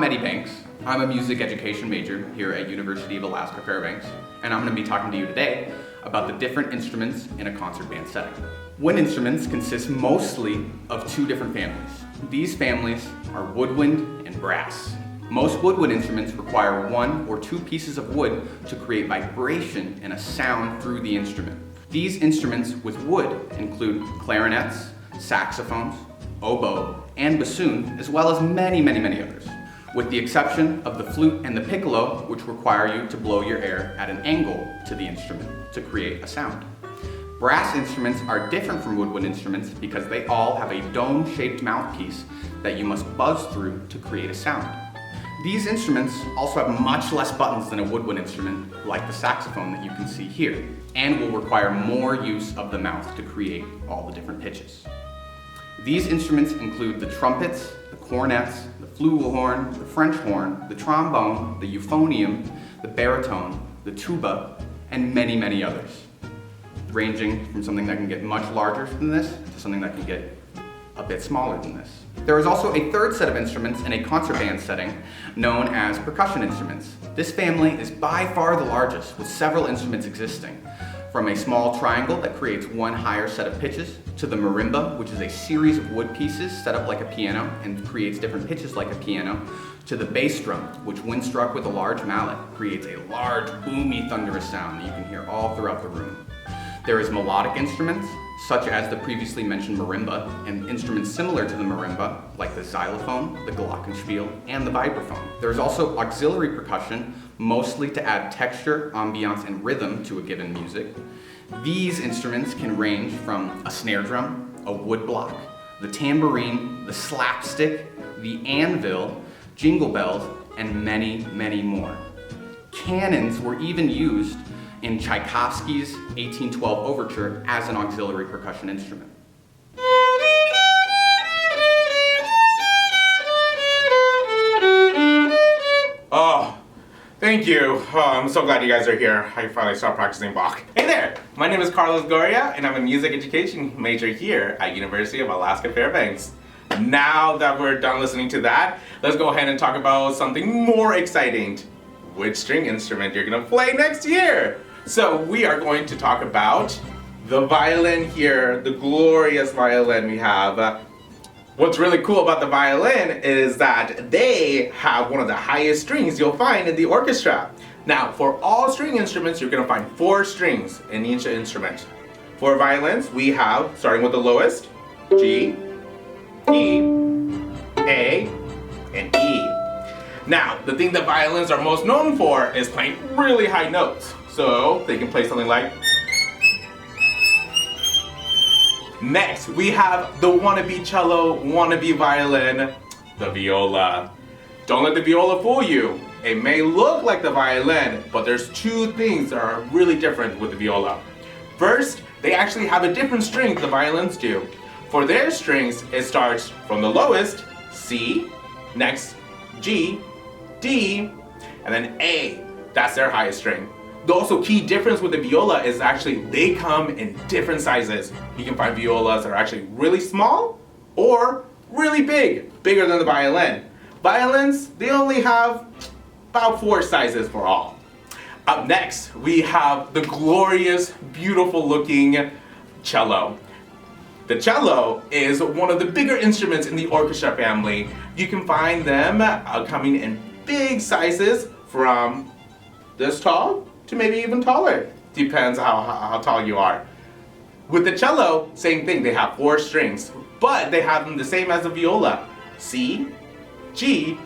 Eddie Banks. I'm a music education major here at University of Alaska Fairbanks, and I'm going to be talking to you today about the different instruments in a concert band setting. Wind instruments consist mostly of two different families. These families are woodwind and brass. Most woodwind instruments require one or two pieces of wood to create vibration and a sound through the instrument. These instruments with wood include clarinets, saxophones, oboe, and bassoon, as well as many others, with the exception of the flute and the piccolo, which require you to blow your air at an angle to the instrument to create a sound. Brass instruments are different from woodwind instruments because they all have a dome-shaped mouthpiece that you must buzz through to create a sound. These instruments also have much less buttons than a woodwind instrument, like the saxophone that you can see here, and will require more use of the mouth to create all the different pitches. These instruments include the trumpets, the cornets, the flugelhorn, the French horn, the trombone, the euphonium, the baritone, the tuba, and many others, ranging from something that can get much larger than this to something that can get a bit smaller than this. There is also a third set of instruments in a concert band setting known as percussion instruments. This family is by far the largest, with several instruments existing, from a small triangle that creates one higher set of pitches, to the marimba, which is a series of wood pieces set up like a piano and creates different pitches like a piano, to the bass drum, which when struck with a large mallet creates a large, boomy, thunderous sound that you can hear all throughout the room. There is melodic instruments, such as the previously mentioned marimba, and instruments similar to the marimba, like the xylophone, the glockenspiel, and the vibraphone. There is also auxiliary percussion, mostly to add texture, ambiance, and rhythm to a given music. These instruments can range from a snare drum, a wood block, the tambourine, the slapstick, the anvil, jingle bells, and many more. Cannons were even used in Tchaikovsky's 1812 overture as an auxiliary percussion instrument. Oh, thank you. I'm so glad you guys are here. I finally stopped practicing Bach. Hey there, my name is Carlos Goria, and I'm a music education major here at University of Alaska Fairbanks. Now that we're done listening to that, let's go ahead and talk about something more exciting. Which string instrument you're gonna play next year? So we are going to talk about the violin here, the glorious violin we have. What's really cool about the violin is that they have one of the highest strings you'll find in the orchestra. Now, for all string instruments, you're gonna find 4 strings in each instrument. For violins, we have, starting with the lowest, G, E, A, and E. Now, the thing that violins are most known for is playing really high notes. So they can play something like. Next, we have the wannabe cello, wannabe violin, the viola. Don't let the viola fool you. It may look like the violin, but there's 2 things that are really different with the viola. First, they actually have a different string the violins do. For their strings, it starts from the lowest, C, next G, D, and then A. That's their highest string. The also key difference with the viola is actually they come in different sizes. You can find violas that are actually really small or really big, bigger than the violin. Violins, they only have about 4 sizes for all. Up next, we have the glorious, beautiful looking cello. The cello is one of the bigger instruments in the orchestra family. You can find them coming in big sizes from this tall to maybe even taller. Depends how tall you are. With the cello, same thing. They have 4 strings, but they have them the same as the viola. C, G,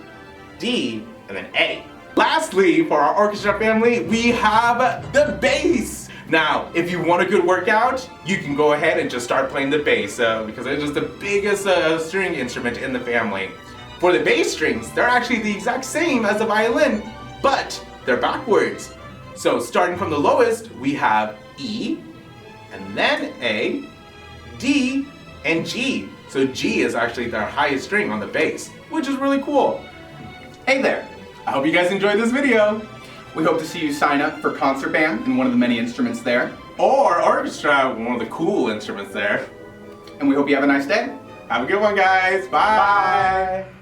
D, and then A. Lastly, for our orchestra family, we have the bass. Now, if you want a good workout, you can go ahead and just start playing the bass because it's just the biggest string instrument in the family. For the bass strings, they're actually the exact same as the violin, but they're backwards. So starting from the lowest, we have E, and then A, D, and G. So G is actually their highest string on the bass, which is really cool. Hey there! I hope you guys enjoyed this video. We hope to see you sign up for concert band and one of the many instruments there. Or orchestra, one of the cool instruments there. And we hope you have a nice day. Have a good one, guys. Bye. Bye.